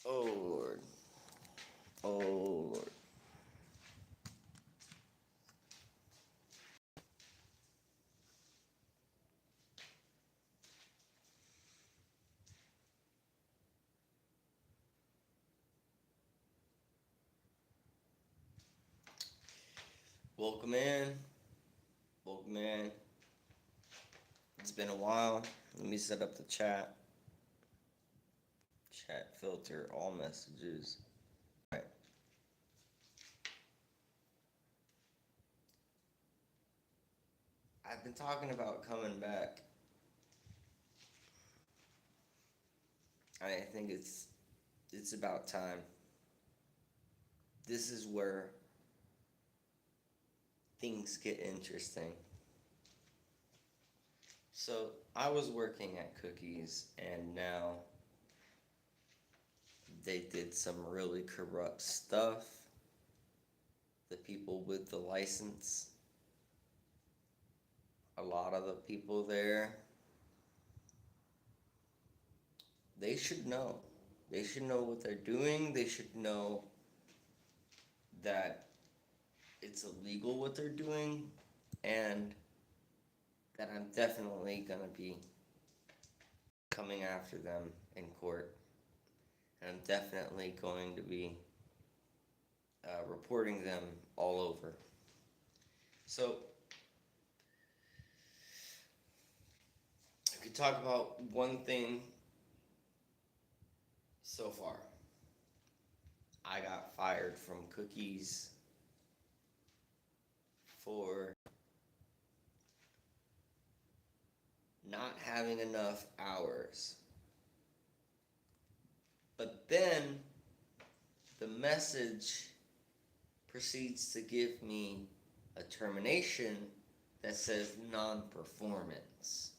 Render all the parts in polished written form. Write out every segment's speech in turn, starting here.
Oh Lord. Oh Lord. Welcome in. Welcome in. It's been a while. Let me set up the chat. Chat filter all messages. Alright. I've been talking about coming back. I think it's about time. This is where things get interesting. So I was working at Cookies, and now they did some really corrupt stuff. The people with the license, a lot of the people there, they should know. They should know what they're doing. They should know that it's illegal what they're doing, and that I'm definitely gonna be coming after them in court. And I'm definitely going to be reporting them all over. So, I could talk about one thing so far. I got fired from Cookies for not having enough hours. But then the message proceeds to give me a termination that says non performance.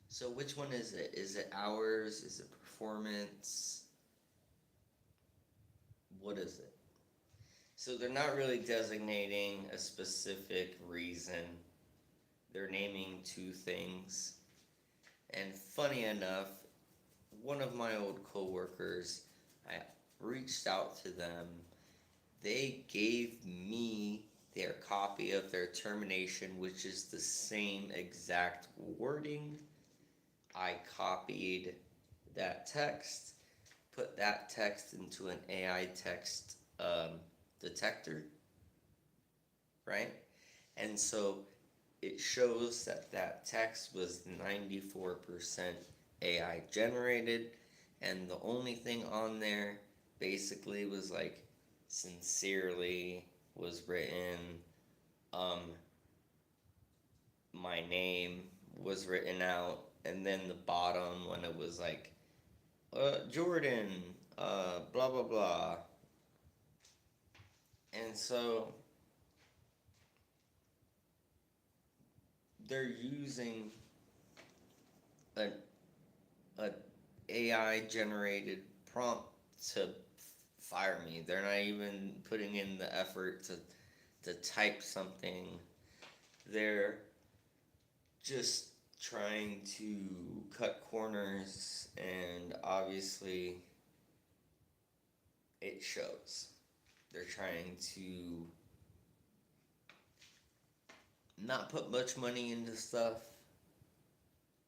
So, which one is it? Is it hours? Is it performance? What is it? So, they're not really designating a specific reason, they're naming two things. And funny enough, one of my old coworkers, I reached out to them. They gave me their copy of their termination, which is the same exact wording. I copied that text, put that text into an AI text detector, right? And so it shows that that text was 94% AI generated, and the only thing on there basically was like sincerely was written, um, my name was written out, and then the bottom when it was like, Jordan, blah blah blah. And so they're using a a AI generated prompt to fire me. They're not even putting in the effort to type something. They're just trying to cut corners, and obviously it shows. They're trying to not put much money into stuff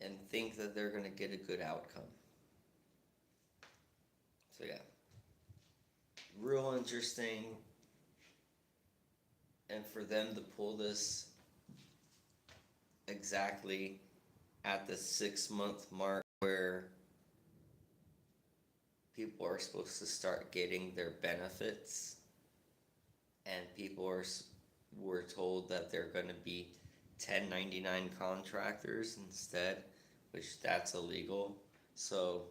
and think that they're going to get a good outcome. So, yeah, real interesting. And for them to pull this exactly at the 6 month mark where people are supposed to start getting their benefits, and people were told that they're going to be 1099 contractors instead, which that's illegal. So,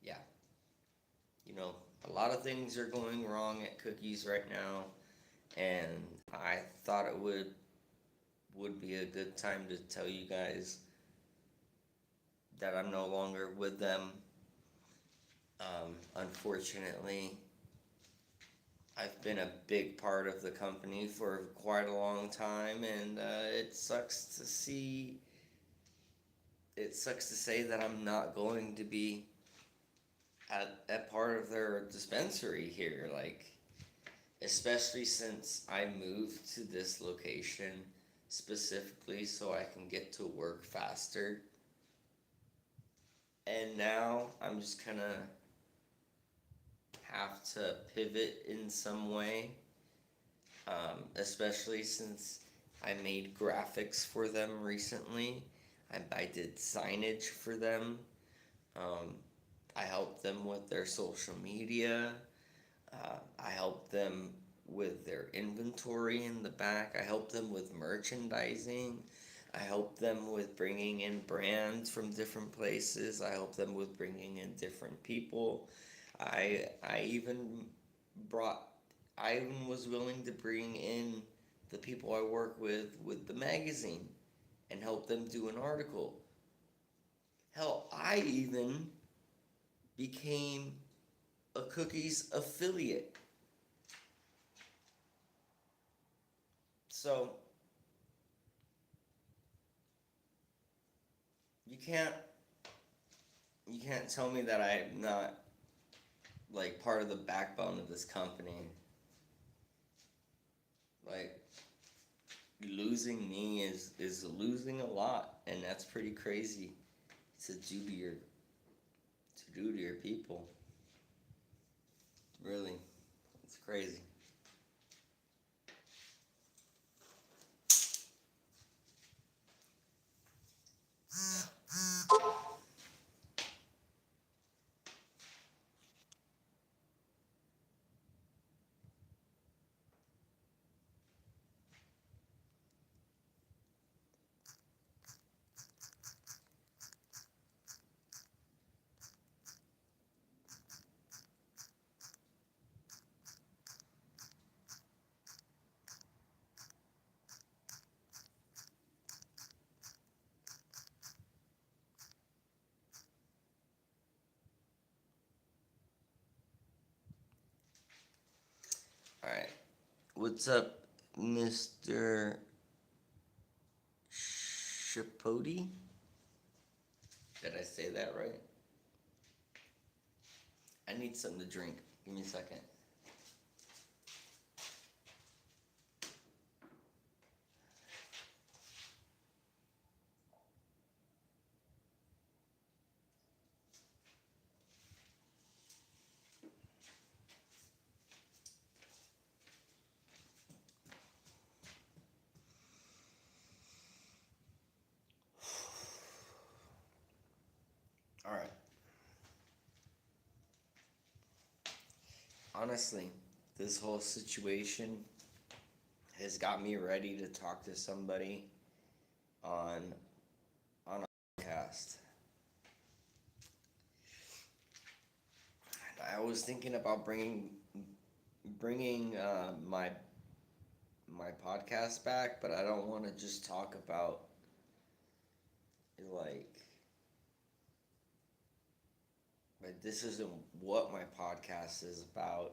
yeah, a lot of things are going wrong at Cookies right now, and I thought it would be a good time to tell you guys that I'm no longer with them. Unfortunately, I've been a big part of the company for quite a long time, and it sucks to see. It sucks to say that I'm not going to be at part of their dispensary here, like, especially since I moved to this location specifically so I can get to work faster. And now I'm just kind of have to pivot in some way, especially since I made graphics for them recently. I did signage for them. Um, I helped them with their social media. I helped them with their inventory in the back. I helped them with merchandising. I helped them with bringing in brands from different places. I helped them with bringing in different people. I even brought I even was willing to bring in the people I work with the magazine and help them do an article. Hell, I even became a cookies affiliate. So you can't you can't tell me that I'm not like part of the backbone of this company. Like, losing me is losing a lot, and that's pretty crazy to do to your people. Really, it's crazy. All right, what's up, Mr. Shapoti? Did I say that right? I need something to drink. Give me a second. All right. Honestly, this whole situation has got me ready to talk to somebody on on a podcast. I was thinking about bringing my podcast back, but I don't want to just talk about like this isn't what my podcast is about.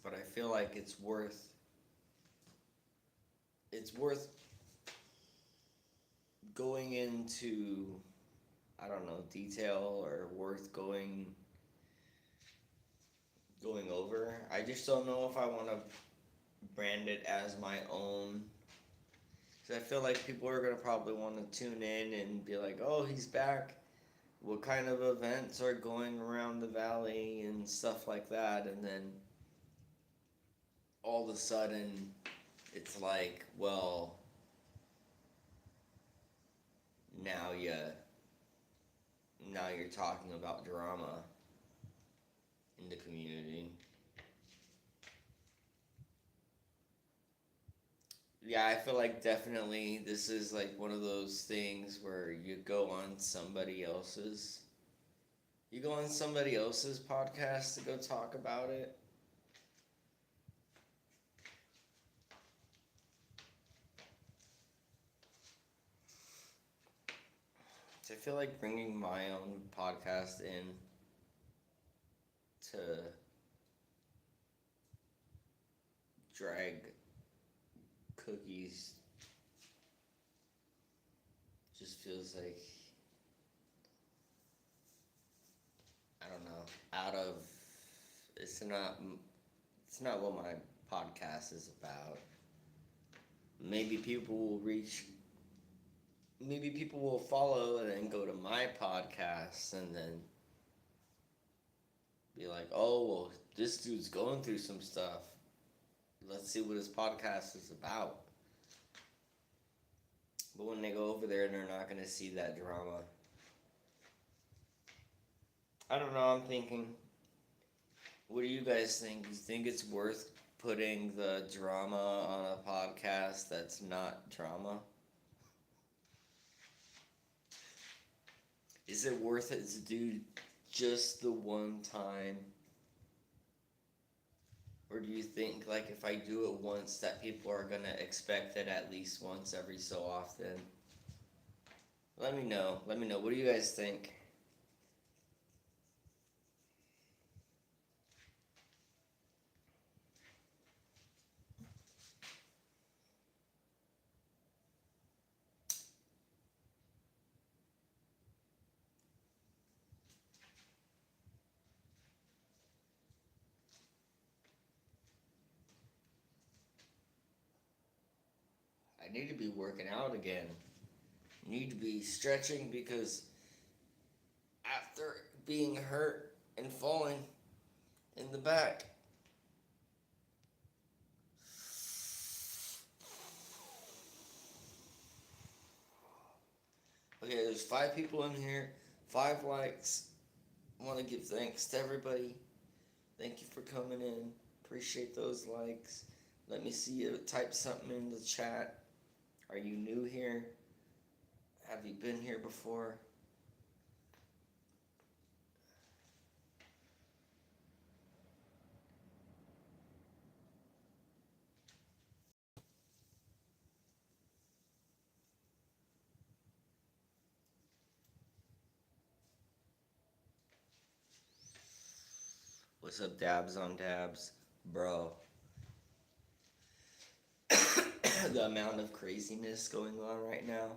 But I feel like it's worth going into, I don't know, detail, or worth going over. I just don't know if I want to brand it as my own. Because I feel like people are going to probably want to tune in and be like, oh, he's back. What kind of events are going around the valley and stuff like that. And then all of a sudden, it's like, well, now you now you're talking about drama in the community. Yeah, I feel like definitely this is like one of those things where you go on somebody else's podcast to go talk about it. So I feel like bringing my own podcast in to drag cookies just feels like, I don't know, out of, it's not it's not what my podcast is about. Maybe people will reach, maybe people will follow and then go to my podcast and then be like, oh, well, this dude's going through some stuff. Let's see what his podcast is about. But when they go over there, they're not going to see that drama. I don't know, I'm thinking, what do you guys think? Do you think it's worth putting the drama on a podcast that's not drama? Is it worth it to do just the one time? Or do you think, like, if I do it once, that people are gonna expect it at least once every so often? Let me know. Let me know. What do you guys think? I need to be working out again. Need to be stretching because after being hurt and falling in the back, okay, there's 5 people in here, 5 likes. I want to give thanks to everybody. Thank you for coming in. Appreciate those likes. Let me see you type something in the chat. Are you new here? Have you been here before? What's up, Dabs on Dabs? Bro. The amount of craziness going on right now.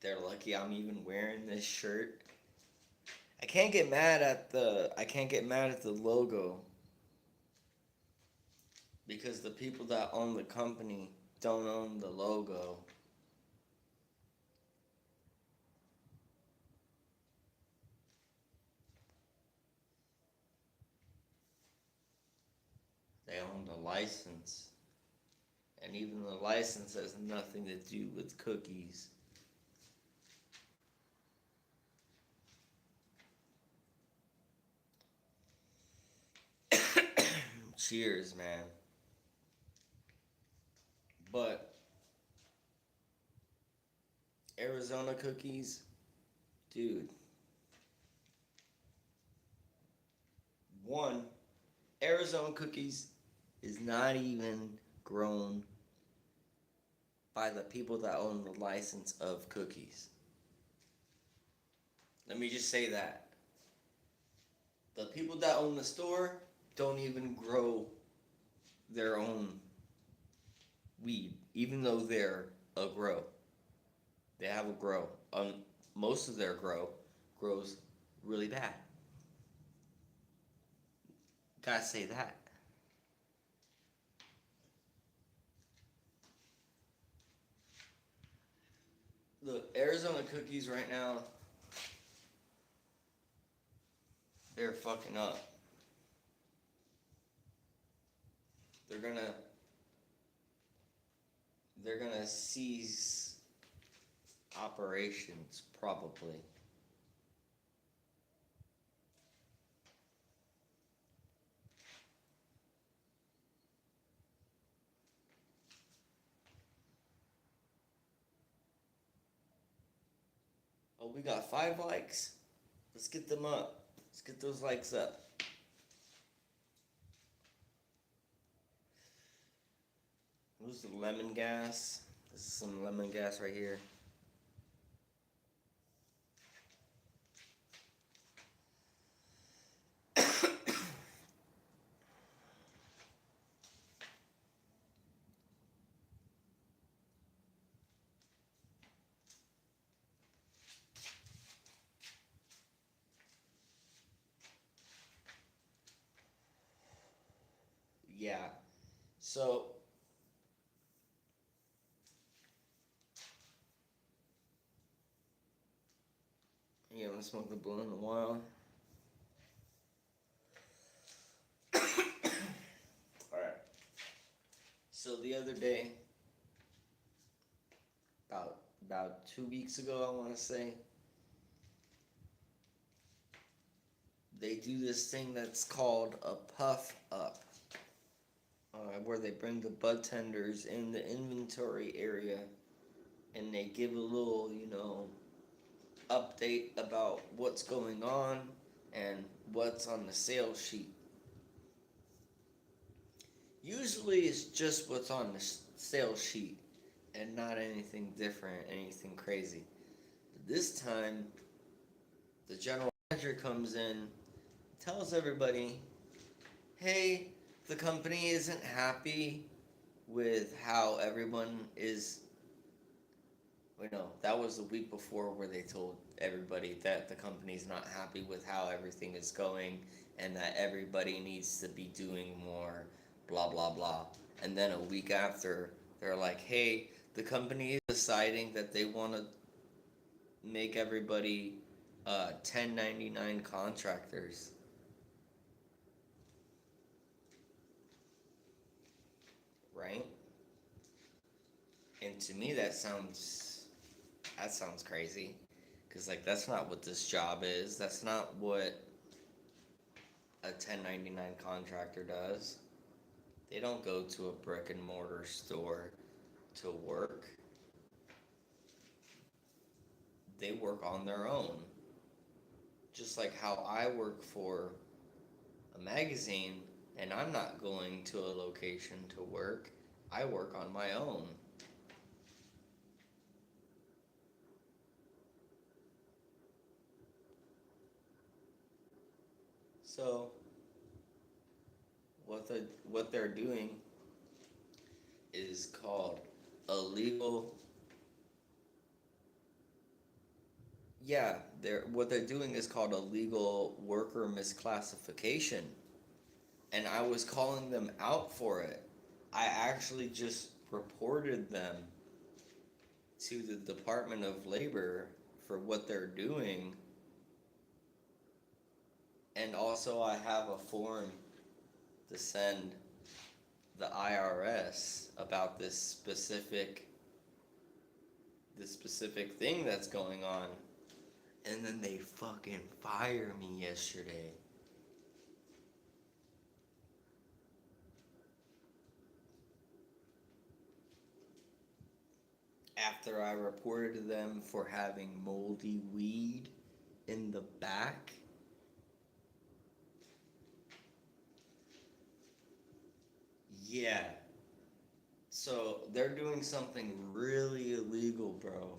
They're lucky I'm even wearing this shirt. I can't get mad at the logo because the people that own the company don't own the logo. They own the license. And even the license has nothing to do with cookies. Cheers, man. But Arizona cookies, dude. One, Arizona cookies is not even grown by the people that own the license of cookies. Let me just say that. The people that own the store don't even grow their own weed, even though they're a grow. They have a grow. Most of their grow grows really bad. Gotta say that. Look, Arizona cookies right now, they're fucking up. They're gonna cease operations probably. Oh, we got 5 likes. Let's get them up. Let's get those likes up. Who's the lemon gas? This is some lemon gas right here. Yeah. So, you haven't smoked a blunt in a while. Alright. So the other day, about 2 weeks ago, I want to say, they do this thing that's called a puff up, where they bring the bud tenders in the inventory area, and they give a little, update about what's going on and what's on the sales sheet. Usually it's just what's on the sales sheet and not anything different, anything crazy. But this time, the general manager comes in, tells everybody, hey, the company isn't happy with how everyone is. That was the week before where they told everybody that the company's not happy with how everything is going and that everybody needs to be doing more, blah, blah, blah. And then a week after, they're like, hey, the company is deciding that they want to make everybody 1099 contractors. Right? And to me, that sounds crazy, because that's not what this job is. That's not what a 1099 contractor does. They don't go to a brick and mortar store to work. They work on their own. Just like how I work for a magazine and I'm not going to a location to work. I work on my own. So what they're doing is called illegal. Yeah, what they're doing is called illegal worker misclassification, and I was calling them out for it. I actually just reported them to the Department of Labor for what they're doing, and also I have a form to send the IRS about this specific thing that's going on. And then they fucking fire me yesterday. After I reported to them for having moldy weed in the back. Yeah. So they're doing something really illegal, bro.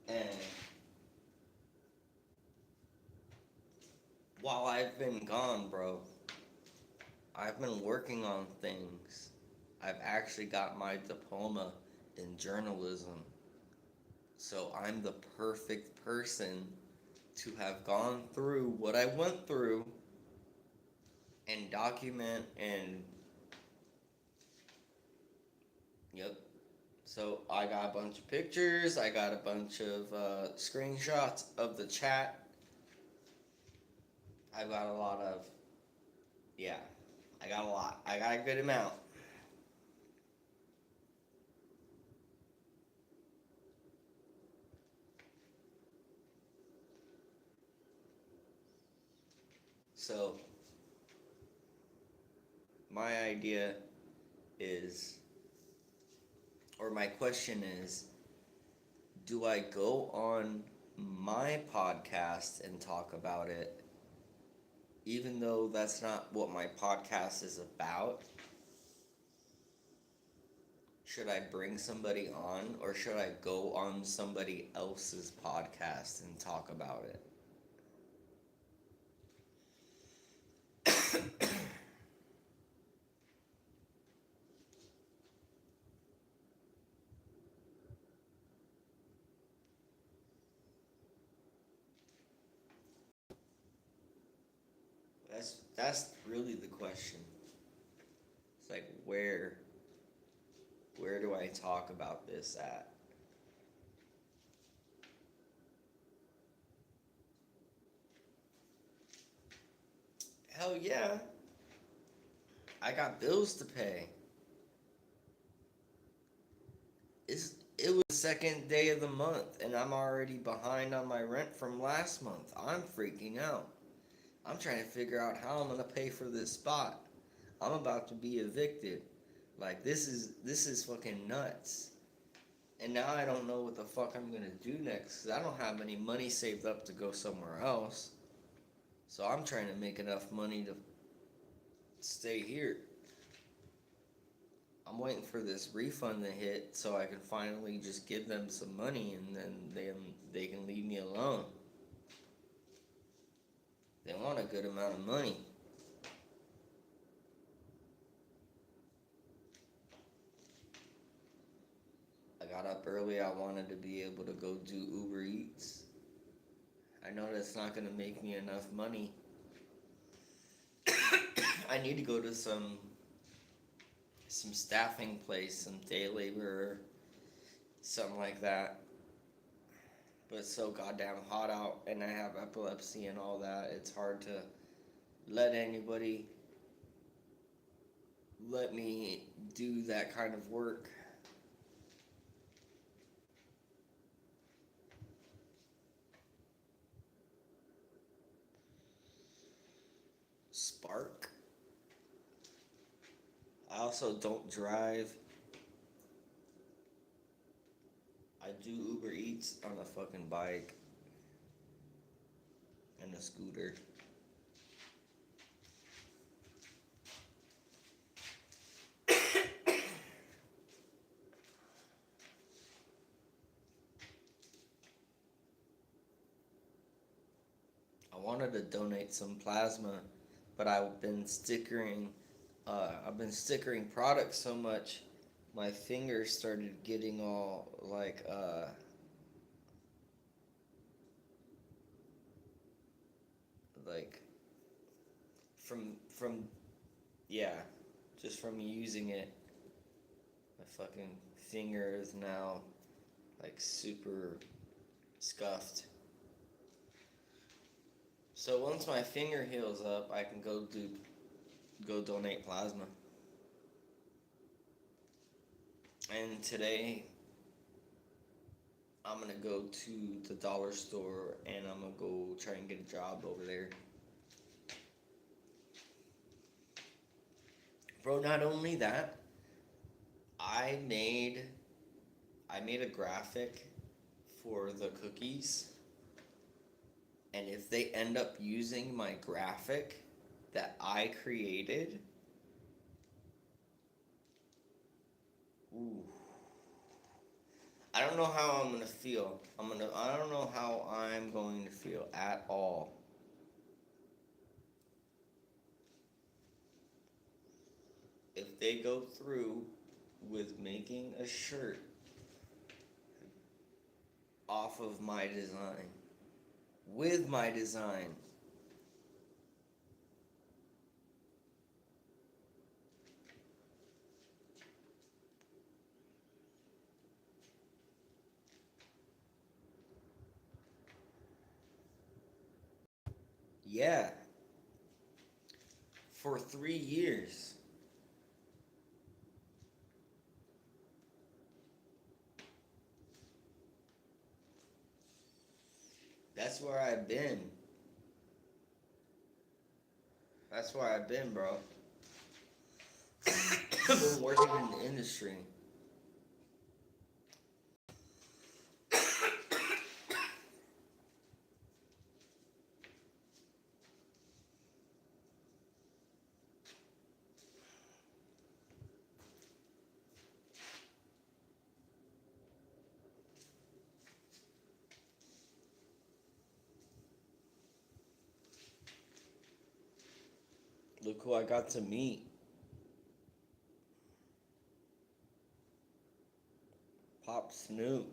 And while I've been gone, bro, I've been working on things. I've actually got my diploma in journalism. So I'm the perfect person to have gone through what I went through and document and yep. So I got a bunch of pictures, I got a bunch of screenshots of the chat. I've got a lot of, yeah, I got a lot. I got a good amount. So my idea is, or my question is, do I go on my podcast and talk about it, even though that's not what my podcast is about? Should I bring somebody on, or should I go on somebody else's podcast and talk about it? That's really the question. It's like, where do I talk about this at? Hell yeah. I got bills to pay. It was the second day of the month and I'm already behind on my rent from last month. I'm freaking out. I'm trying to figure out how I'm gonna pay for this spot. I'm about to be evicted. Like this is fucking nuts. And now I don't know what the fuck I'm gonna do next. 'Cause I don't have any money saved up to go somewhere else. So I'm trying to make enough money to stay here. I'm waiting for this refund to hit so I can finally just give them some money and then they can leave me alone. They want a good amount of money. I got up early. I wanted to be able to go do Uber Eats. I know that's not going to make me enough money. I need to go to some staffing place, some day labor, something like that. But it's so goddamn hot out, and I have epilepsy and all that. It's hard to let anybody let me do that kind of work. Spark. I also don't drive. I do Uber Eats on a fucking bike and a scooter. I wanted to donate some plasma, but I've been stickering. I've been stickering products so much, my fingers started getting all like from yeah, just from using it. My fucking finger is now like super scuffed. So once my finger heals up, I can go donate plasma. And today I'm gonna go to the dollar store and I'm gonna go try and get a job over there. Bro, not only that, I made I made a graphic for the cookies, and if they end up using my graphic that I created, ooh, I don't know how I'm gonna feel. I don't know how I'm going to feel at all. If they go through with making a shirt off of my design, with my design, yeah, for 3 years. That's where I've been. That's where I've been, bro. I've been working in the industry. Look who I got to meet. Pop Snoop.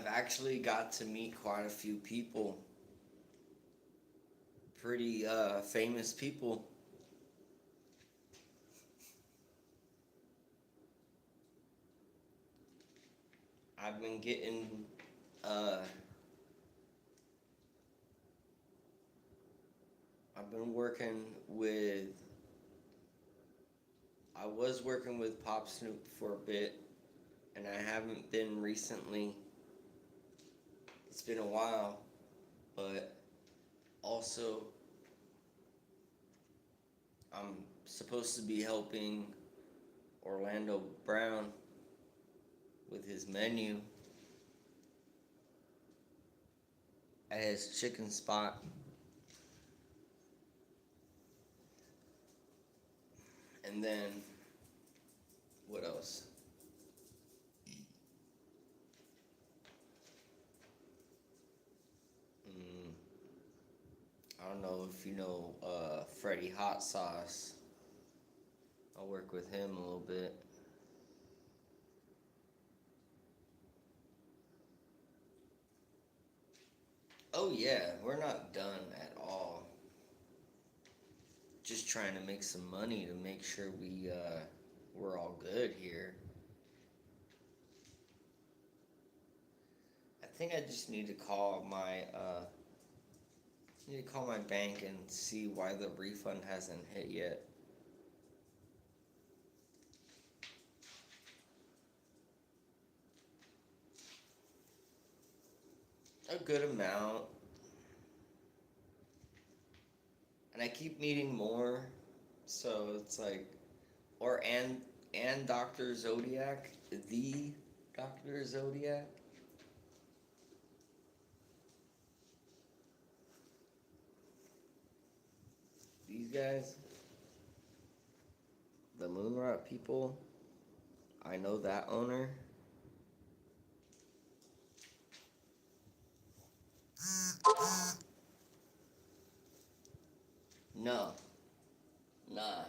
I've actually got to meet quite a few people, pretty famous people. I've been getting uh, I've been working with I was working with Pop Snoop for a bit, and I haven't been recently. It's been a while, but also I'm supposed to be helping Orlando Brown with his menu at his chicken spot. And then, what else? Mm, I don't know if you know Freddie Hot Sauce. I'll work with him a little bit. Oh yeah, we're not done at all. Just trying to make some money to make sure we're all good here. I think I just need to call my bank and see why the refund hasn't hit yet. A good amount. And I keep needing more. So it's like or and Dr. Zodiac, the Dr. Zodiac. These guys, the Moonrot people. I know that owner. No, nah.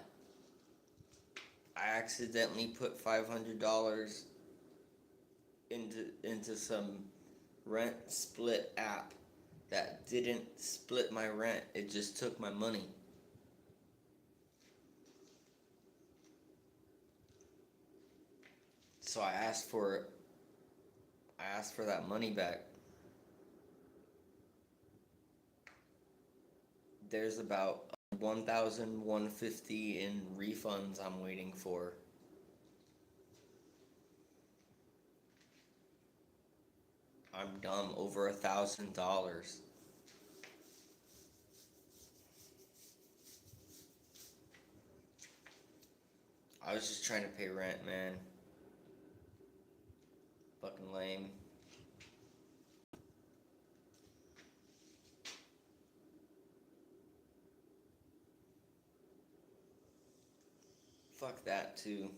I accidentally put $500 into some rent split app that didn't split my rent. It just took my money. So I asked for that money back. There's about 1,150 in refunds I'm waiting for. I'm dumb, over $1,000. I was just trying to pay rent, man. Fucking lame. Fuck that too.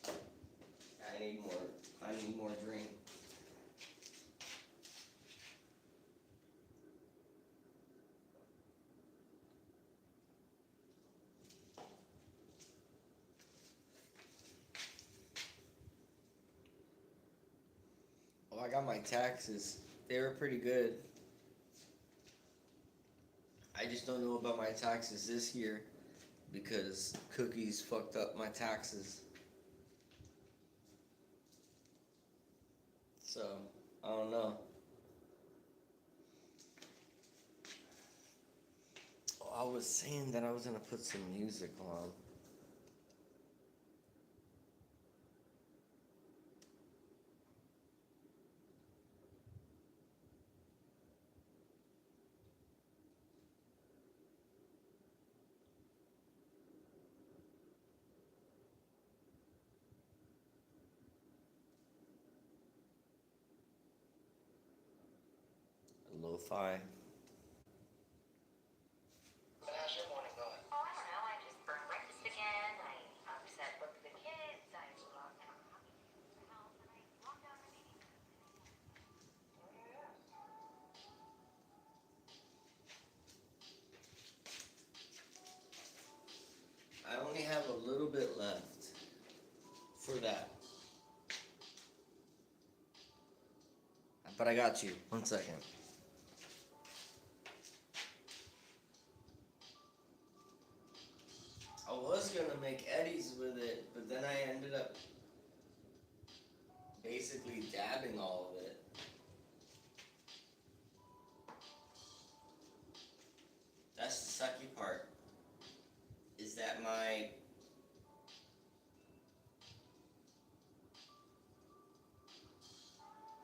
I need more. I need more drink. Oh, I got my taxes. They were pretty good. I just don't know about my taxes this year because Cookies fucked up my taxes. So, I don't know. Oh, I was saying that I was gonna put some music on. Lo-fi. How's your morning going? Oh, I don't know. I just burned breakfast again. I upset both of the kids. I locked down the house and I locked down the meeting. only have a little bit left for that. But I got you. 1 second. I was gonna make Eddie's with it, but then I ended up basically dabbing all of it. That's the sucky part. Is that I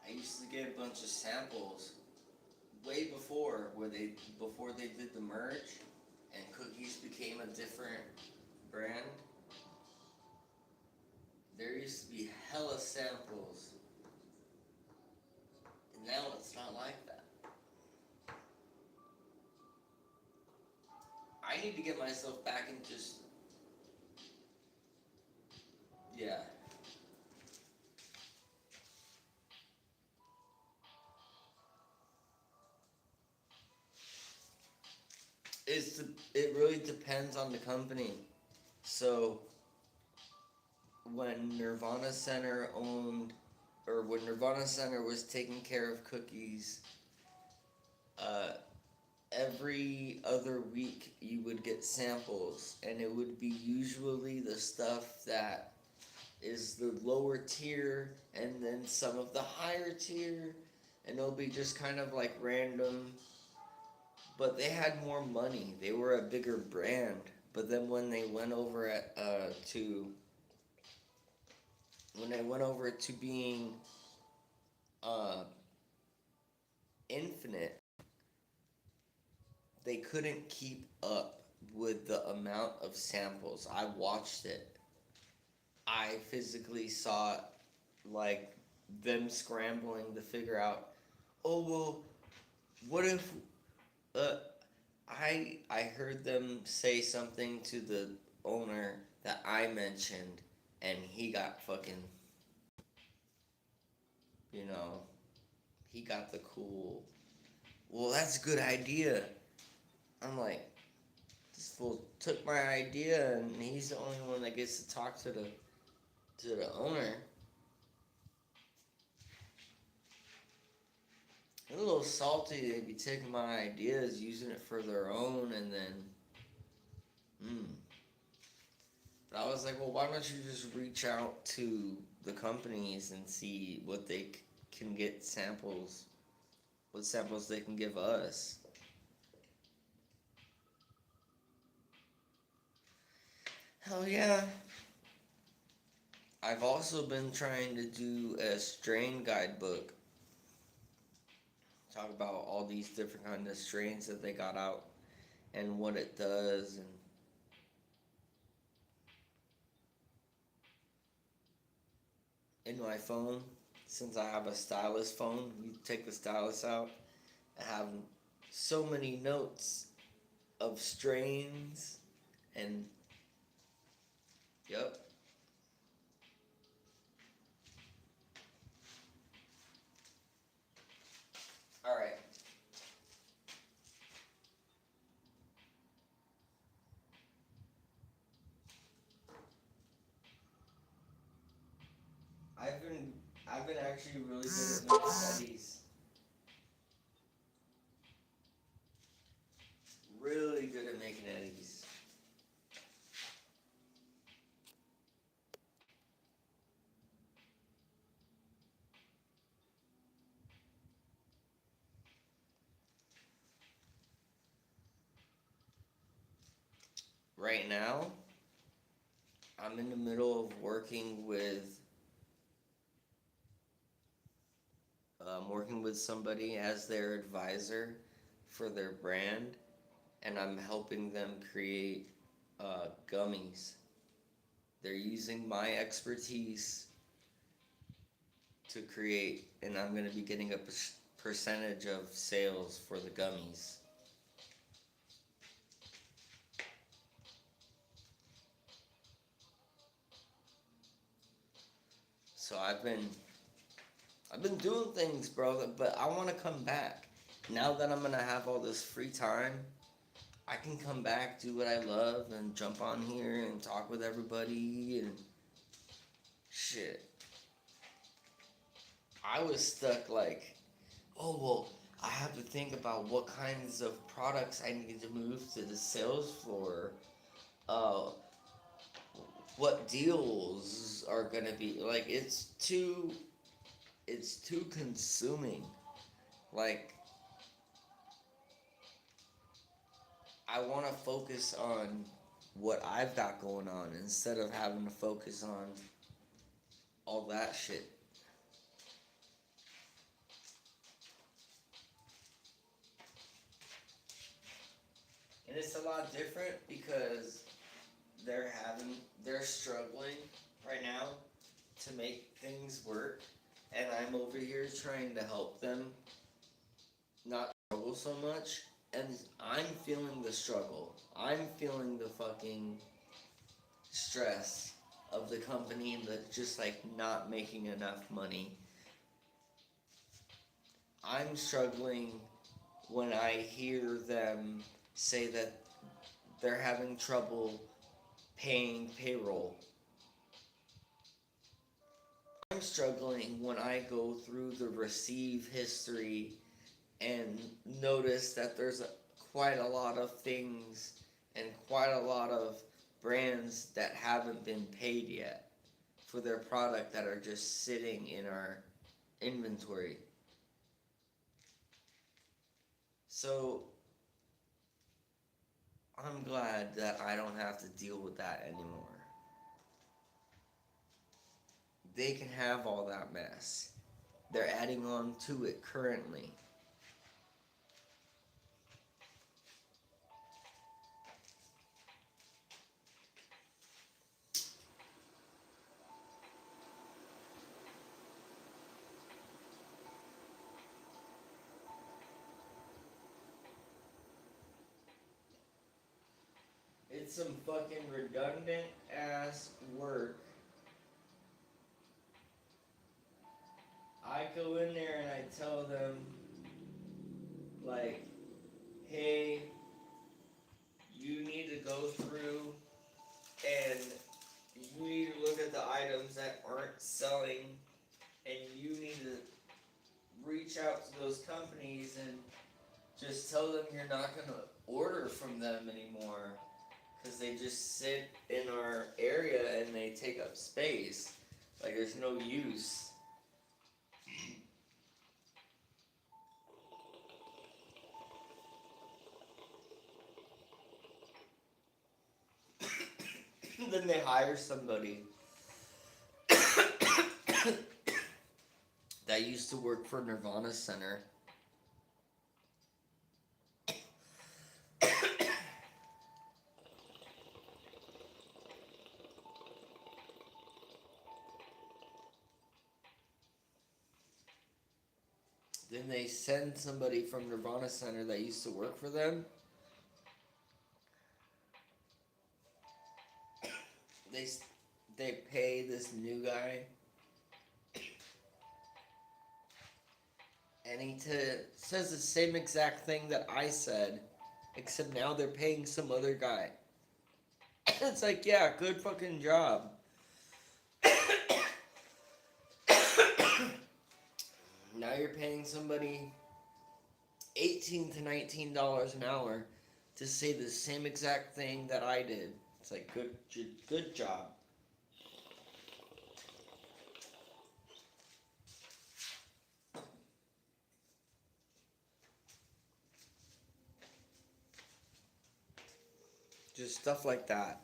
used to get a bunch of samples way before before they did the merge and cookies became a different brand. There used to be hella samples. And now it's not like that. I need to get myself back and just, yeah. It really depends on the company. So when Nirvana Center when Nirvana Center was taking care of cookies, every other week you would get samples, and it would be usually the stuff that is the lower tier, and then some of the higher tier, and it'll be just kind of like random. But they had more money. They were a bigger brand. But then when they went over to being Infinite, they couldn't keep up with the amount of samples. I watched it. I physically saw like them scrambling to figure out, oh well, what if I heard them say something to the owner that I mentioned, and he got fucking, you know, he got the cool. Well, that's a good idea. I'm like, this fool took my idea, and he's the only one that gets to talk to the owner. I'm a little salty they'd be taking my ideas, using it for their own, and then, But I was like, well, why don't you just reach out to the companies and see what they can get samples, what samples they can give us. Hell yeah. I've also been trying to do a strain guidebook. Talk about all these different kind of strains that they got out and what it does. And in my phone, since I have a stylus phone, you take the stylus out, I have so many notes of strains and yep. All right. I've been actually really good at making eddies. Really good at making eddies. Right now, I'm in the middle of working with somebody as their advisor for their brand, and I'm helping them create gummies. They're using my expertise to create, and I'm going to be getting a percentage of sales for the gummies. So I've been doing things, bro, but I want to come back. Now that I'm going to have all this free time, I can come back, do what I love, and jump on here and talk with everybody and shit. I was stuck like, oh well, I have to think about what kinds of products I need to move to the sales floor. Uh, what deals are gonna be like? It's too consuming. Like I want to focus on what I've got going on instead of having to focus on all that shit. And it's a lot different because they're struggling right now to make things work, and I'm over here trying to help them not struggle so much, and I'm feeling the struggle. I'm feeling the fucking stress of the company that just like not making enough money. I'm struggling when I hear them say that they're having trouble paying payroll. I'm struggling when I go through the receive history and notice that there's quite a lot of things and quite a lot of brands that haven't been paid yet for their product that are just sitting in our inventory. So I'm glad that I don't have to deal with that anymore. They can have all that mess. They're adding on to it currently. It's some fucking redundant ass work. I go in there and I tell them, like, hey, you need to go through and you need to look at the items that aren't selling and you need to reach out to those companies and just tell them you're not going to order from them anymore because they just sit in our area and they take up space. Like, there's no use. Then they hire somebody that used to work for Nirvana Center. Then they send somebody from Nirvana Center that used to work for them. They they pay this new guy, and says the same exact thing that I said, except now they're paying some other guy. It's like, yeah, good fucking job. Now you're paying somebody $18 to $19 an hour to say the same exact thing that I did. It's like, good job. Just stuff like that.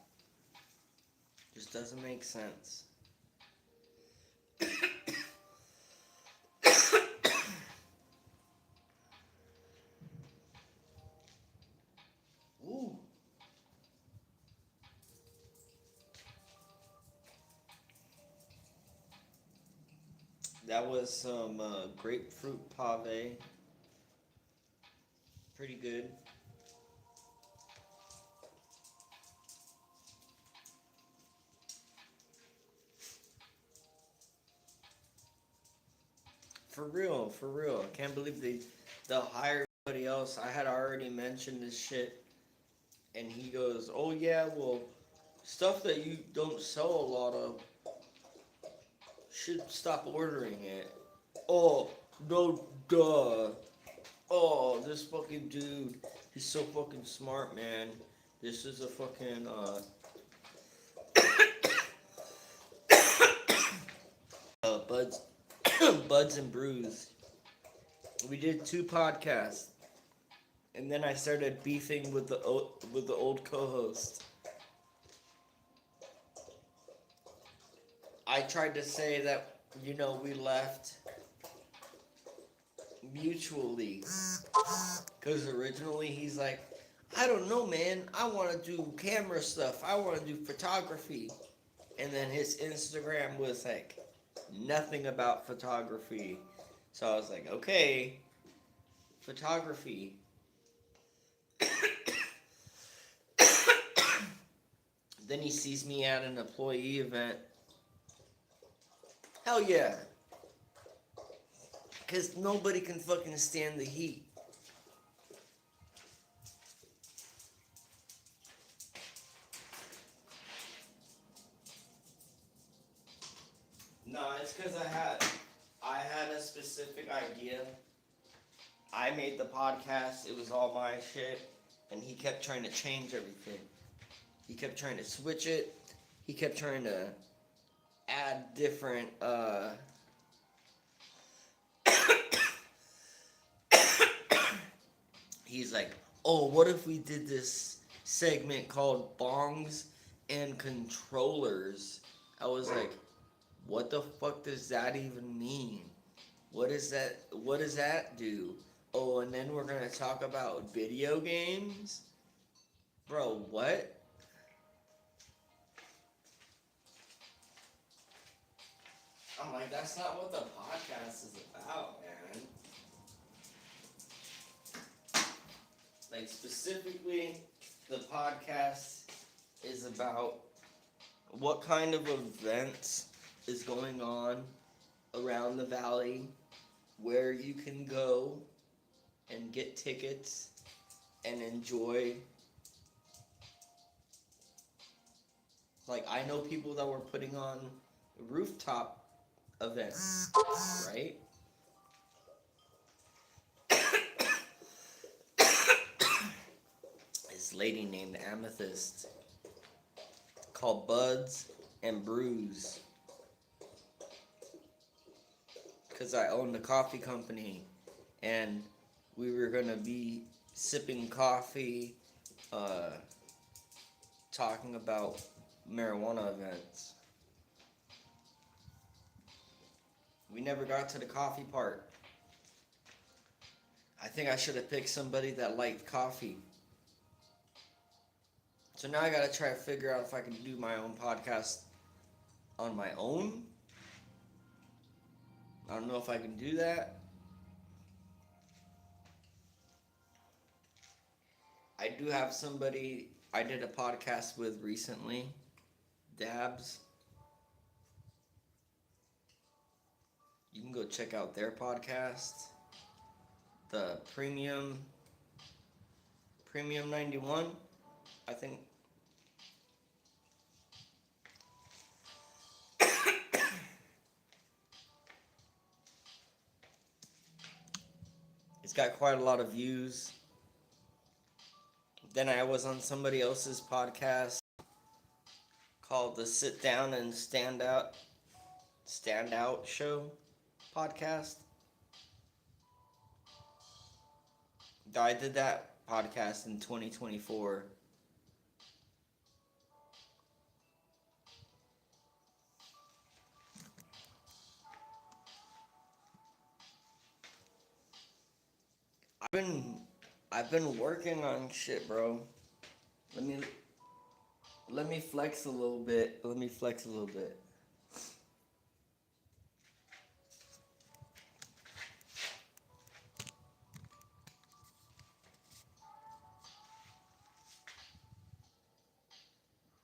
Just doesn't make sense. Ooh. That was some grapefruit pave. Pretty good. For real, for real. I can't believe they'll hire somebody else. I had already mentioned this shit And he goes, "Oh yeah, well, stuff that you don't sell a lot of, should stop ordering it." Oh, no, duh. Oh, this fucking dude, he's so fucking smart, man. This is a fucking, Buds, Buds and Brews. We did 2 podcasts, and then I started beefing with the old co-host. I tried to say that, we left mutually. Because originally he's like, "I don't know, man. I want to do camera stuff. I want to do photography." And then his Instagram was like, nothing about photography. So I was like, okay, photography. Then he sees me at an employee event. Hell yeah. Because nobody can fucking stand the heat. No, it's because I had a specific idea. I made the podcast. It was all my shit. And he kept trying to change everything. He kept trying to switch it. He kept trying to add different, he's like, "Oh, what if we did this segment called Bongs and Controllers?" I was like, what the fuck does that even mean? What does that do? Oh, and then we're gonna talk about video games? Bro, what? I'm like, that's not what the podcast is about, man. Like, specifically, the podcast is about what kind of events is going on around the valley, where you can go and get tickets and enjoy. Like, I know people that were putting on rooftop events, right? This lady named Amethyst called Buds and Brews, because I own the coffee company, and we were gonna be sipping coffee, talking about marijuana events. We never got to the coffee part. I think I should have picked somebody that liked coffee. So now I gotta try to figure out if I can do my own podcast on my own. I don't know if I can do that. I do have somebody I did a podcast with recently, Dabs. You can go check out their podcast, the Premium 91, I think. It's got quite a lot of views. Then I was on somebody else's podcast called the Sit Down and Stand Out Show podcast. I did that podcast in 2024. I've been working on shit, bro. Let me flex a little bit.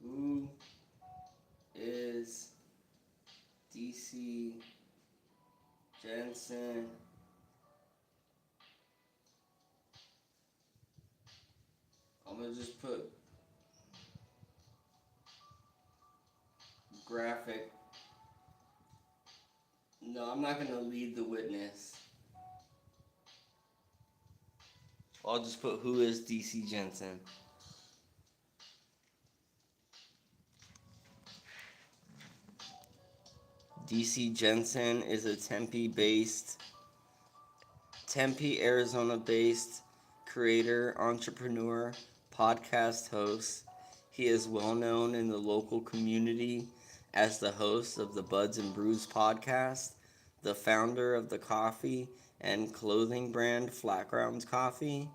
Who is DC Jensen? I'm gonna just put graphic. No, I'm not gonna lead the witness. I'll just put who is DC Jensen. DC Jensen is a Tempe, Arizona based creator, entrepreneur, podcast host. He is well known in the local community as the host of the Buds and Brews podcast, the founder of the coffee and clothing brand Flat Grounds Coffee,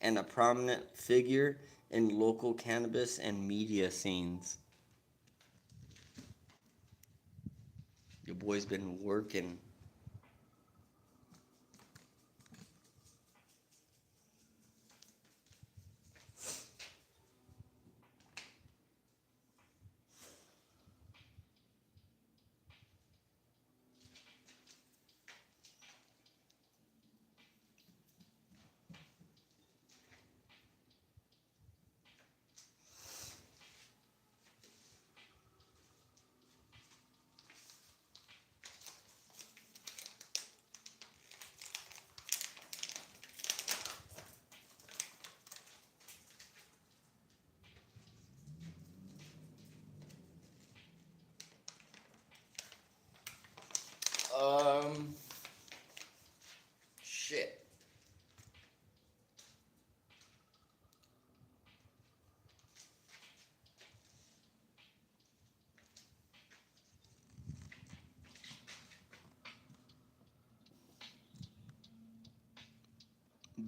and a prominent figure in local cannabis and media scenes. Your boy's been working. Shit.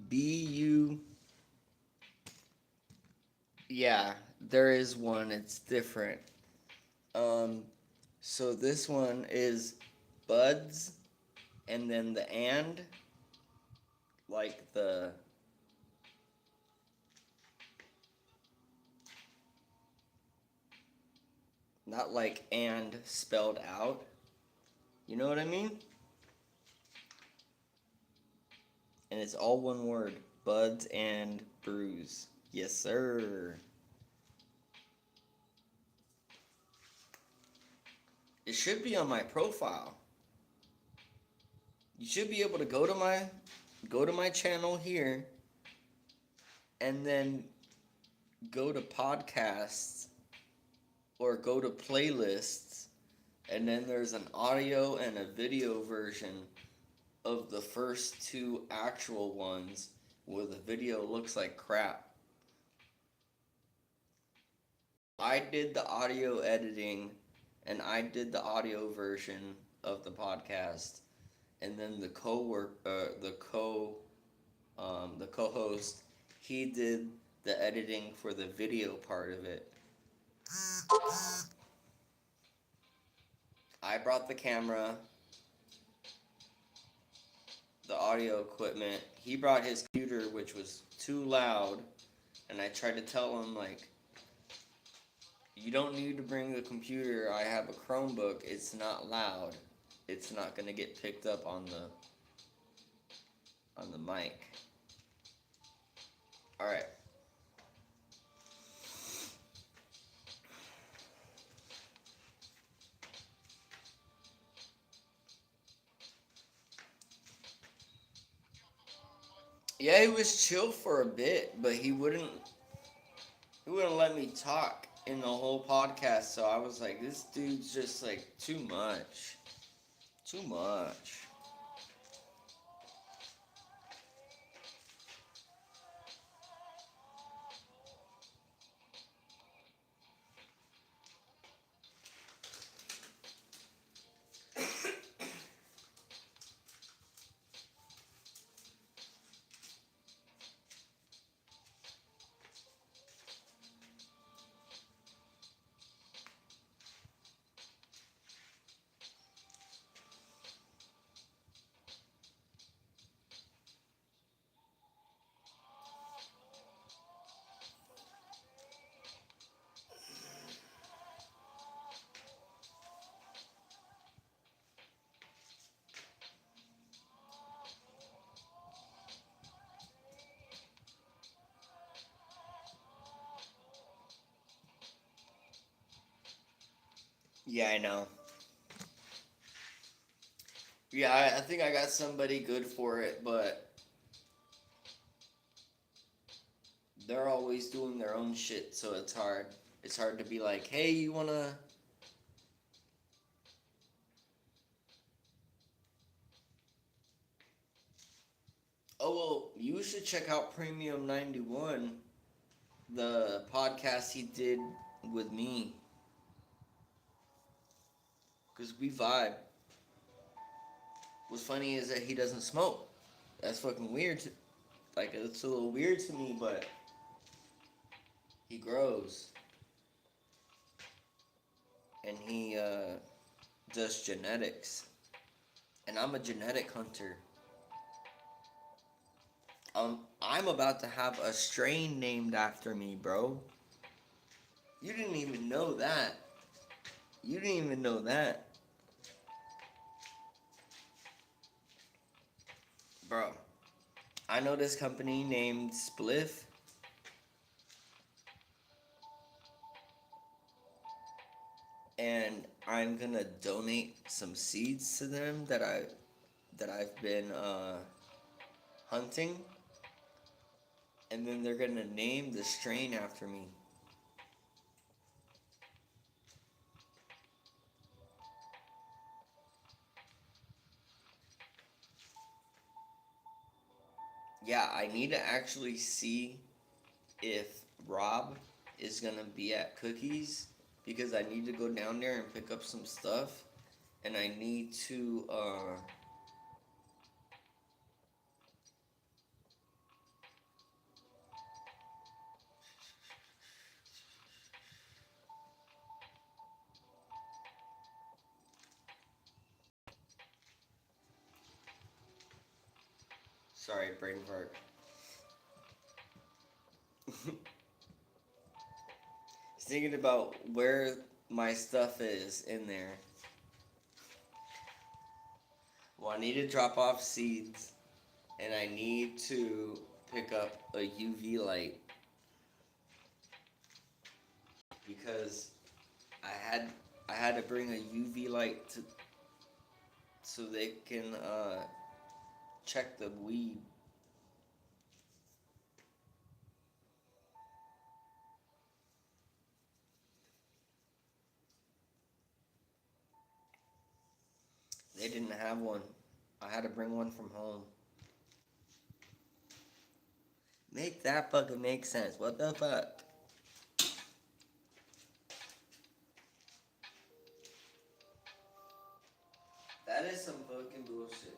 BU. Yeah, there is one. It's different. So this one is buds, and then the and, like the. Not like and spelled out. You know what I mean? And it's all one word. Buds and Brews. Yes, sir. It should be on my profile. You should be able to go to my channel here and then go to podcasts or go to playlists, and then there's an audio and a video version of the first two actual ones where the video looks like crap. I did the audio editing and I did the audio version of the podcast, and then the co-host, he did the editing for the video part of it. I brought the camera, the audio equipment. He brought his computer, which was too loud, and I tried to tell him, like, you don't need to bring the computer. I have a Chromebook. It's not loud. It's not gonna get picked up on the mic. All right. Yeah, he was chill for a bit, but he wouldn't let me talk in the whole podcast. So I was like, this dude's just like too much. Too much. Yeah, I know. Yeah, I think I got somebody good for it, but they're always doing their own shit, so it's hard. It's hard to be like, hey, you wanna. Oh, well, you should check out Premium 91, the podcast he did with me, because we vibe. What's funny is that he doesn't smoke. That's fucking weird. Like, it's a little weird to me, but he grows. And he does genetics. And I'm a genetic hunter. I'm about to have a strain named after me, bro. You didn't even know that. You didn't even know that. Bro, I know this company named Spliff. And I'm gonna donate some seeds to them that I've been hunting, and then they're gonna name the strain after me. Yeah, I need to actually see if Rob is gonna be at Cookies because I need to go down there and pick up some stuff, and I need to sorry, brain fart. Thinking about where my stuff is in there. Well, I need to drop off seeds, and I need to pick up a UV light because I had I had to bring a UV light to so they can check the weed. They didn't have one. I had to bring one from home. Make that fucking make sense. What the fuck? That is some fucking bullshit.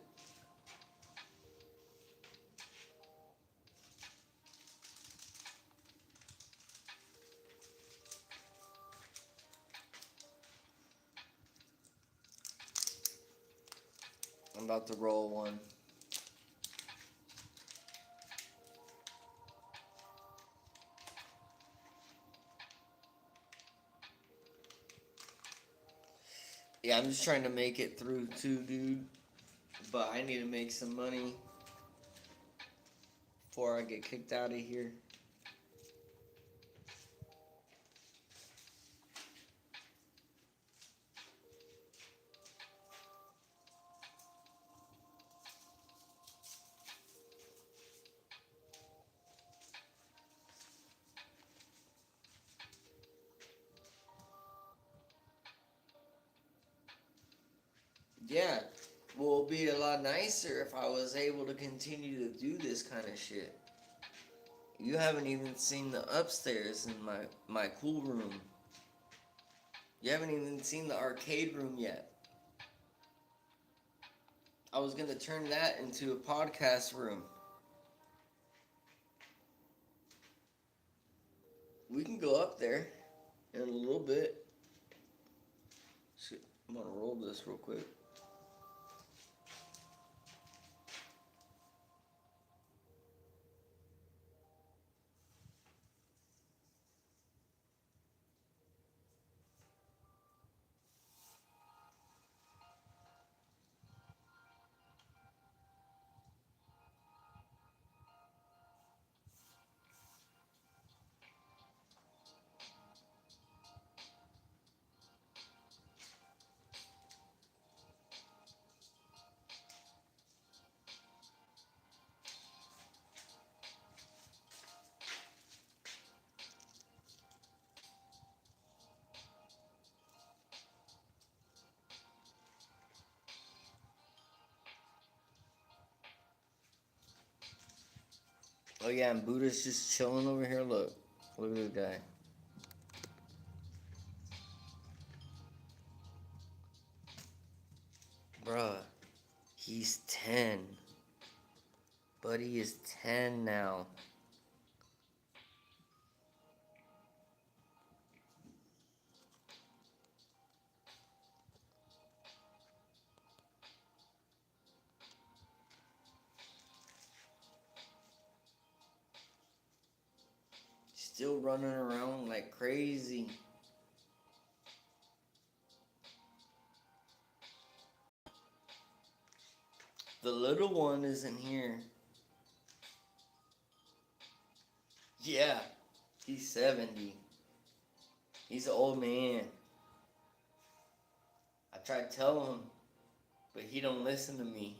I'm about to roll one. Yeah, I'm just trying to make it through too, dude. But I need to make some money before I get kicked out of here. Yeah, well, it'd be a lot nicer if I was able to continue to do this kind of shit. You haven't even seen the upstairs in my cool room. You haven't even seen the arcade room yet. I was gonna turn that into a podcast room. We can go up there in a little bit. Shit, I'm gonna roll this real quick. Oh yeah, and Buddha's just chilling over here. Look. Look at this guy. Bruh. He's 10. Buddy is 10 now. Still running around like crazy. The little one isn't here. Yeah, he's 70. He's an old man. I tried to tell him, but he don't listen to me.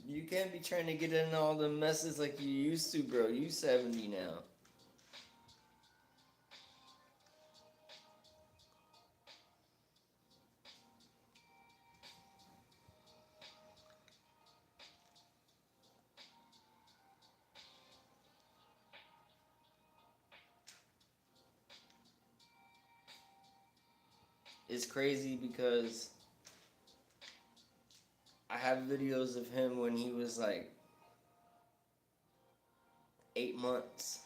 You can't be trying to get in all the messes like you used to, bro. You 70 now. It's crazy because I have videos of him when he was like 8 months.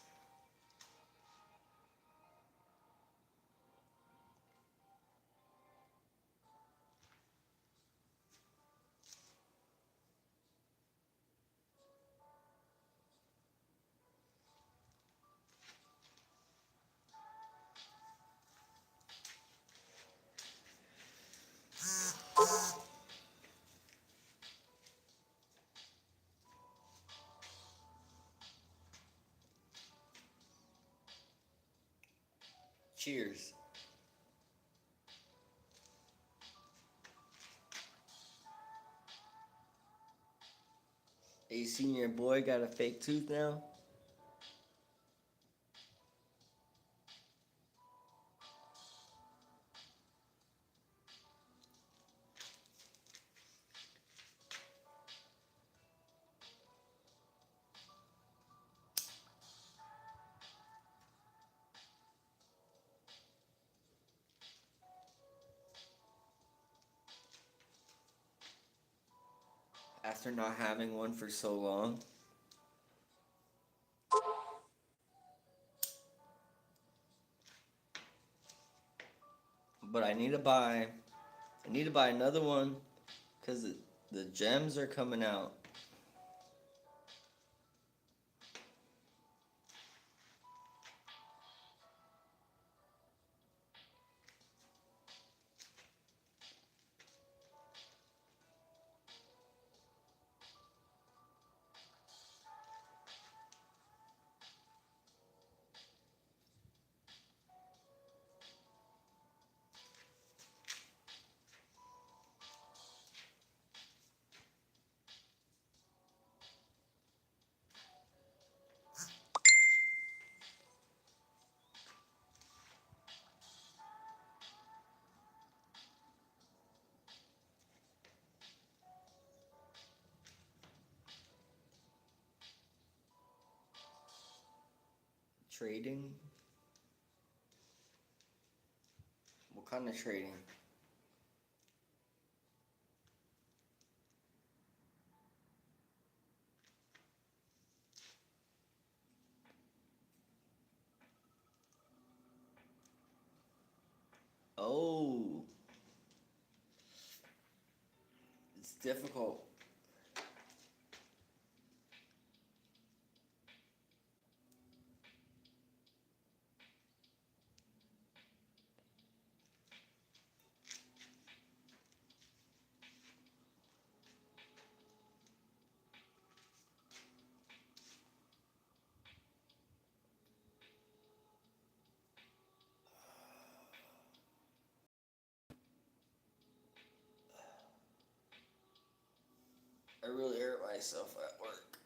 Cheers. Hey, you seen your boy got a fake tooth now? After not having one for so long. But I need to buy another one because the gems are coming out. Trading? What kind of trading? Oh, it's difficult. I really hurt myself at work.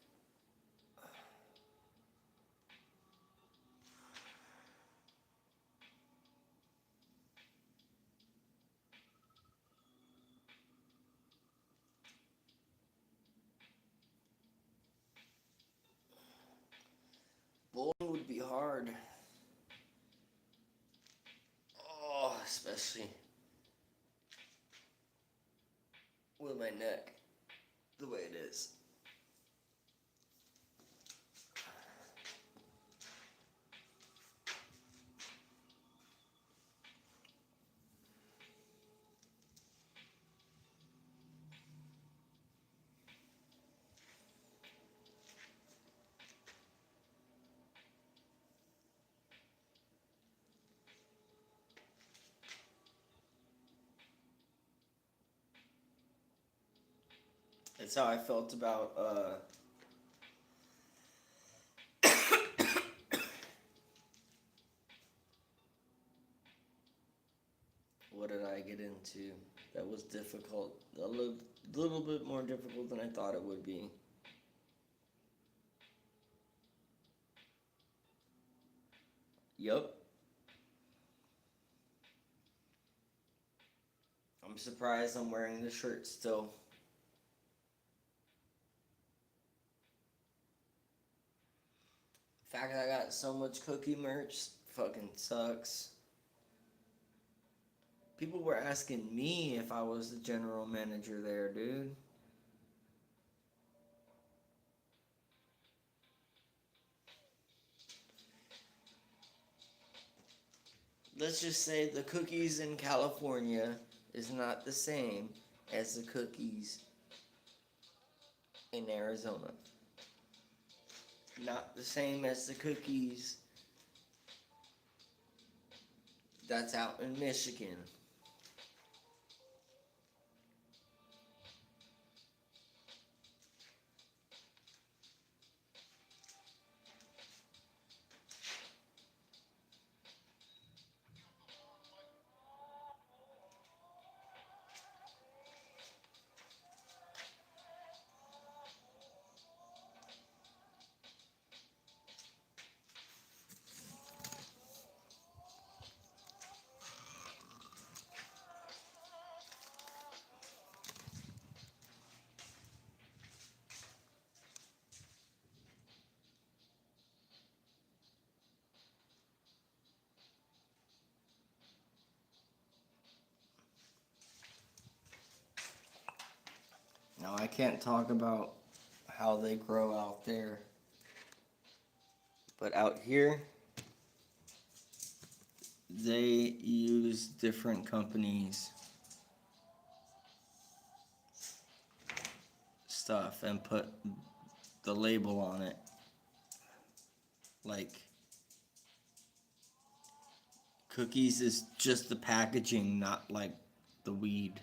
Bowling would be hard. Oh, especially with my neck the way it is. That's how I felt about what did I get into that was difficult, a little bit more difficult than I thought it would be. Yup. I'm surprised I'm wearing the shirt still. The fact that I got so much cookie merch fucking sucks. People were asking me if I was the general manager there, dude. Let's just say the cookies in California is not the same as the cookies in Arizona. Not the same as the cookies that's out in Michigan. Now, I can't talk about how they grow out there, but out here, they use different companies' stuff and put the label on it. Like, cookies is just the packaging, not like the weed.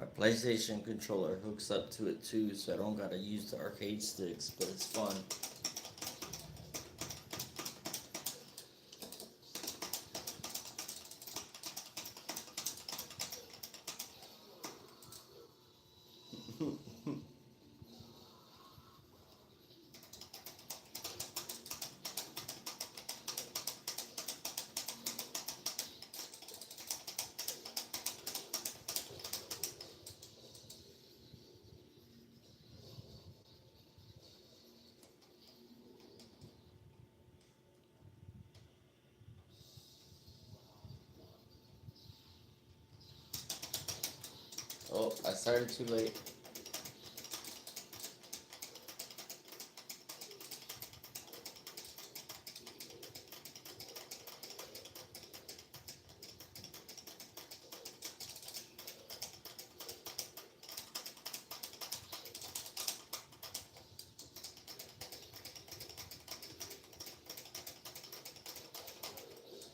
My PlayStation controller hooks up to it too, so I don't gotta use the arcade sticks, but it's fun. Oh, I started too late.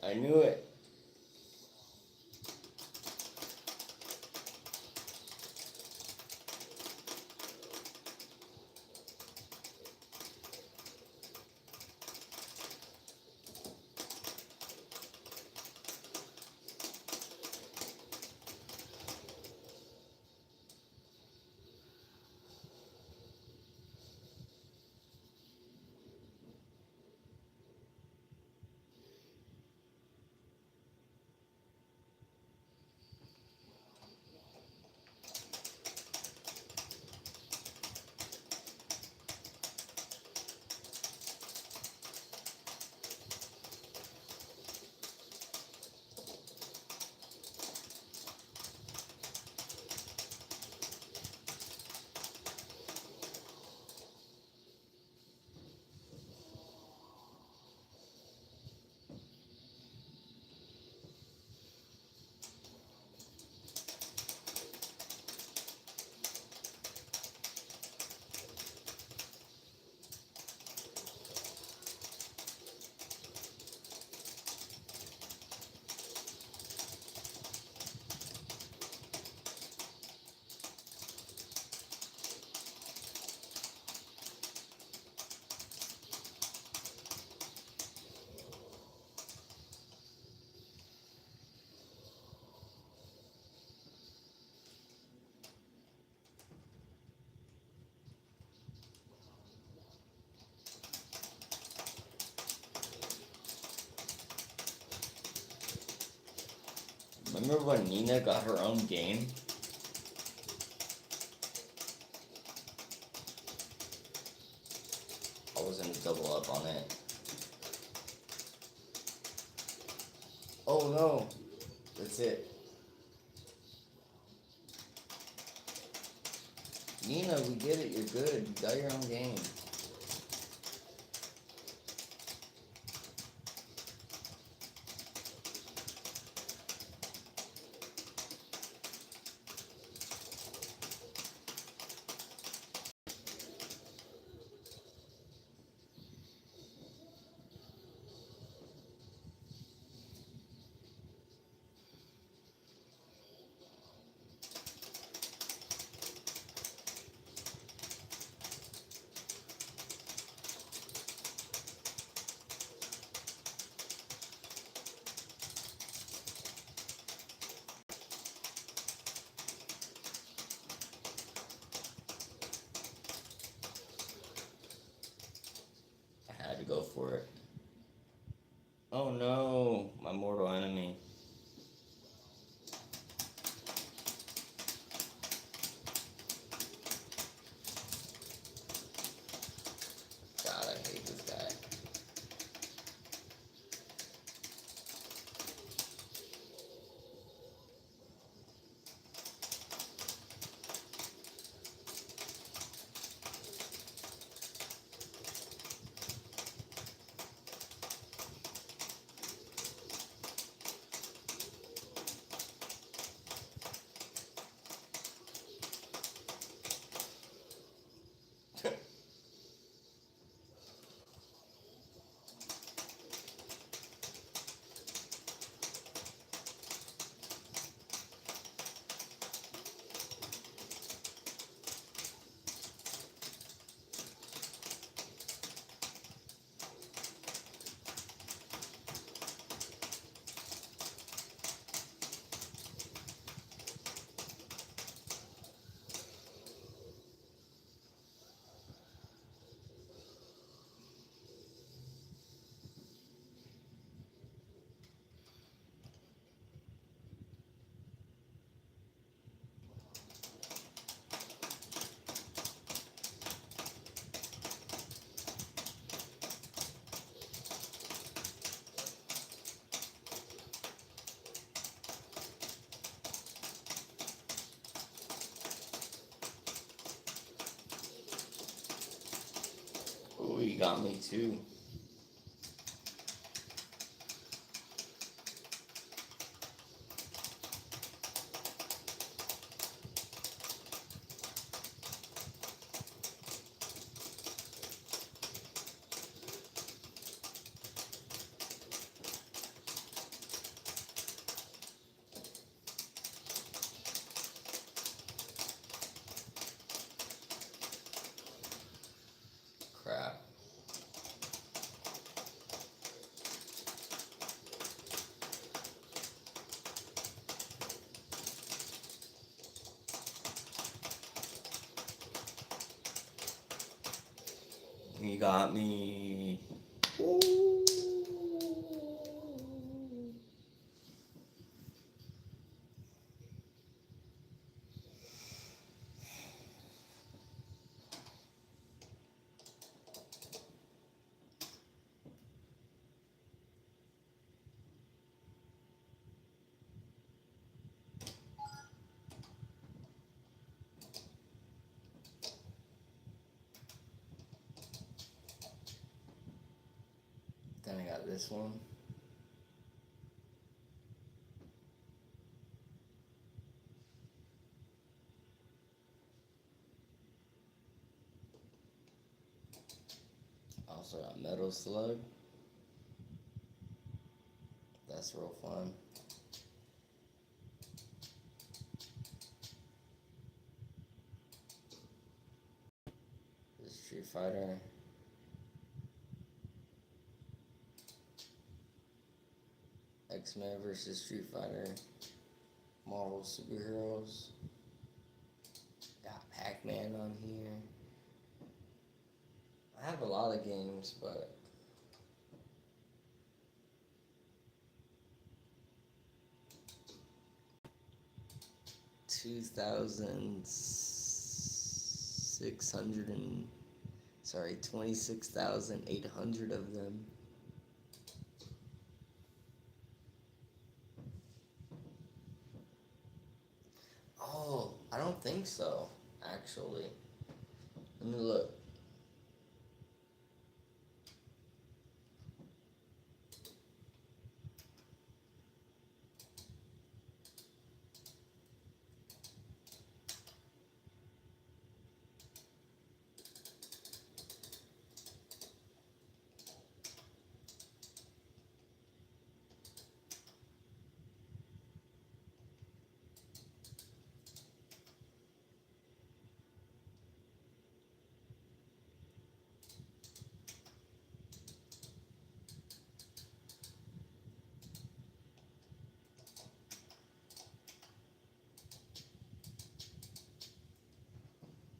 I knew it. Remember when Nina got her own game? I was gonna double up on it. Oh no! That's it. Nina, we get it, you're good. You got your own game. I had to go for it. Oh no, my mortal enemy. God, I hate this guy. Oh, you got me too. Crap. You got me. Ooh. Then I got this one. Also got Metal Slug. That's real fun. This Street Fighter. X-Men vs. Street Fighter. Marvel Superheroes. Got Pac-Man on here. I have a lot of games, but 26,800 of them. Oh, I don't think so, actually. Let me look.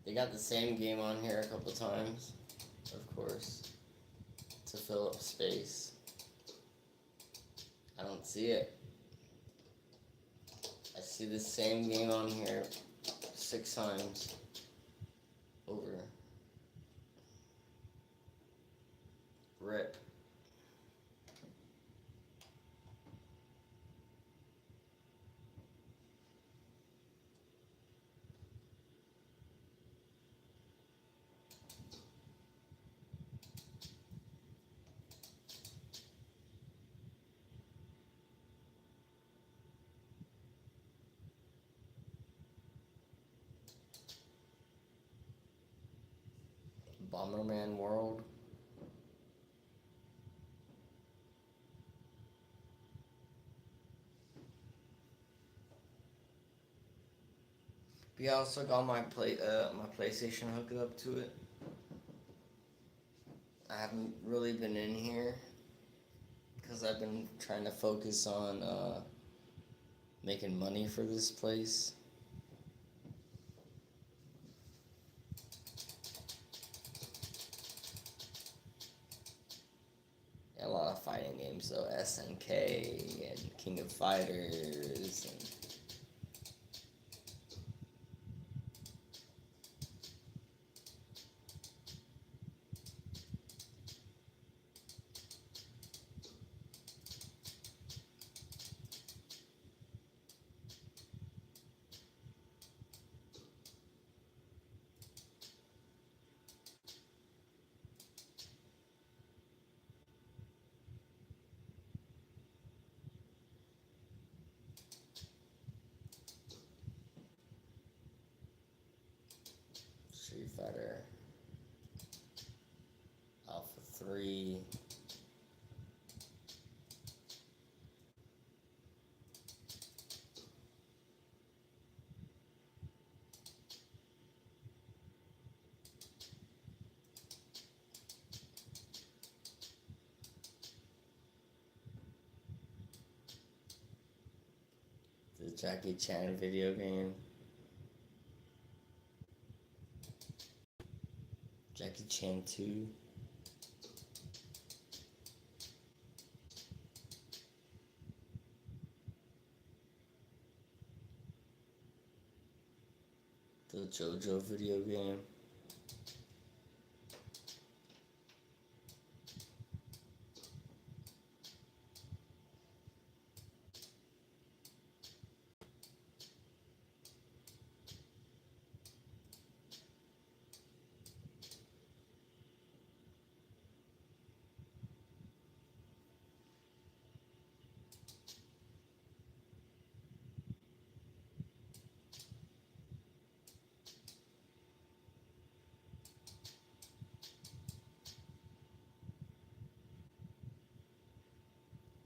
They got the same game on here a couple times, of course, to fill up space. I don't see it. I see the same game on here 6 times over. RIP. Bomberman World. But yeah, I also got my PlayStation hooked up to it. I haven't really been in here because I've been trying to focus on making money for this place. A lot of fighting games though, SNK and King of Fighters and Fighter Alpha 3. The Jackie Chan video game. Jackie Chan 2. The JoJo video game.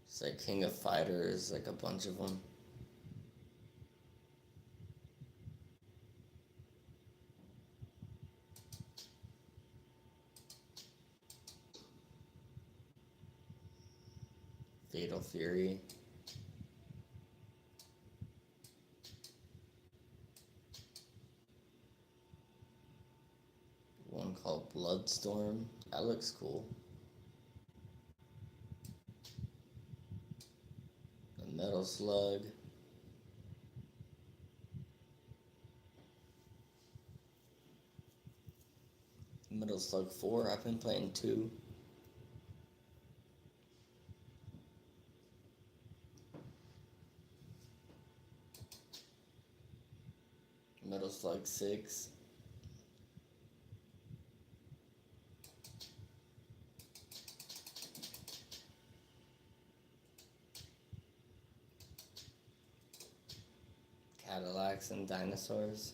It's like King of Fighters, like a bunch of them. Fatal Fury. One called Bloodstorm. That looks cool. The Metal Slug. Metal Slug 4, I've been playing 2. Metal Slug 6. Cadillacs and Dinosaurs.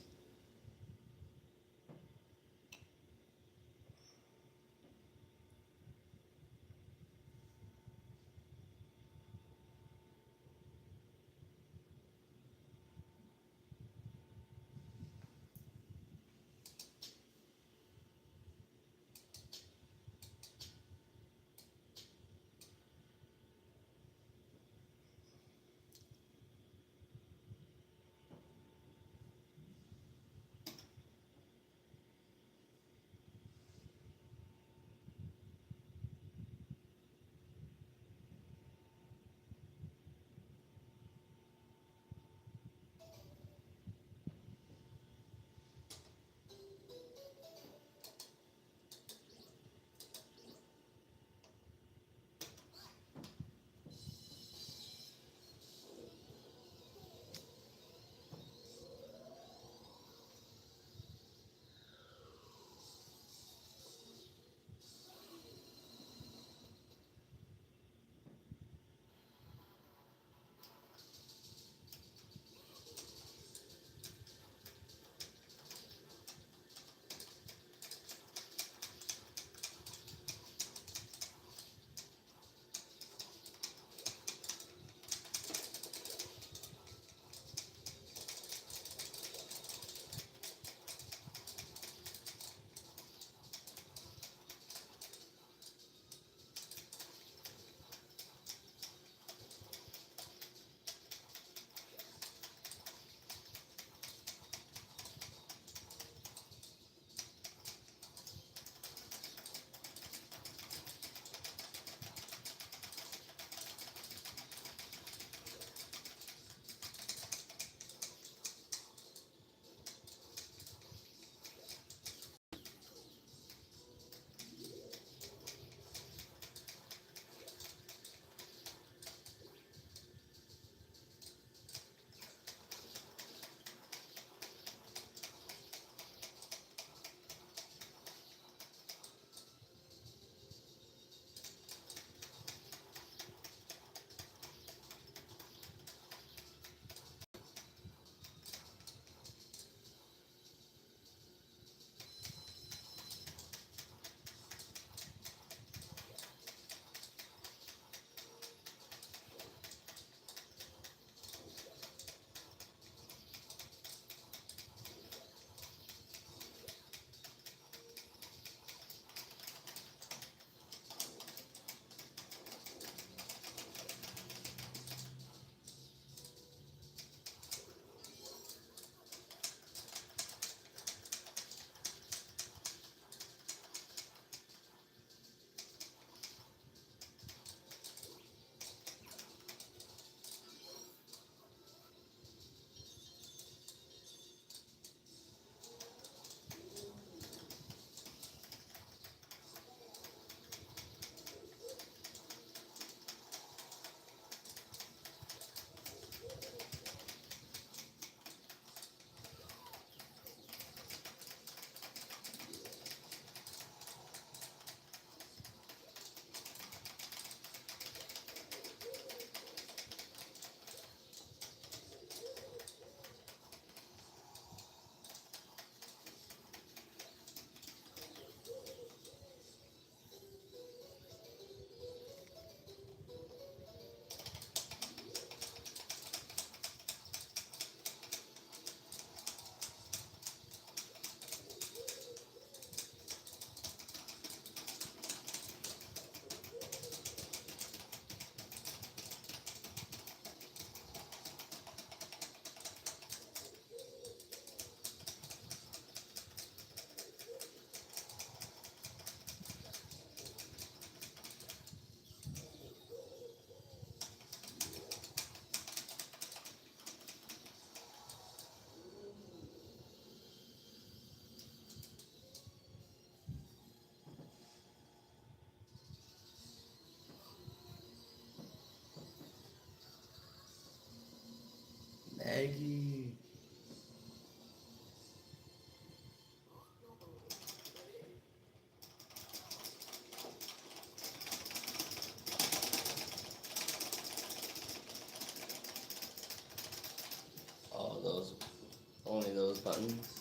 ones.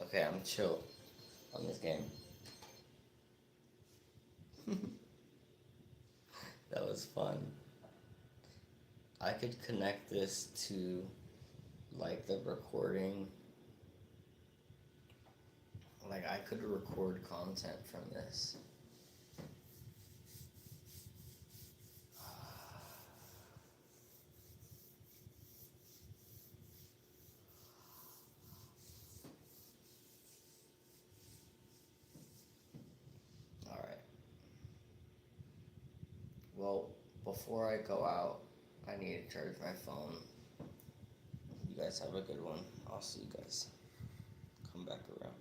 Okay, I'm chill on this game. That was fun. I could connect this to like the recording. Like I could record content from this. Alright. Well, before I go out, I need to charge my phone. You guys have a good one. I'll see you guys. Come back around.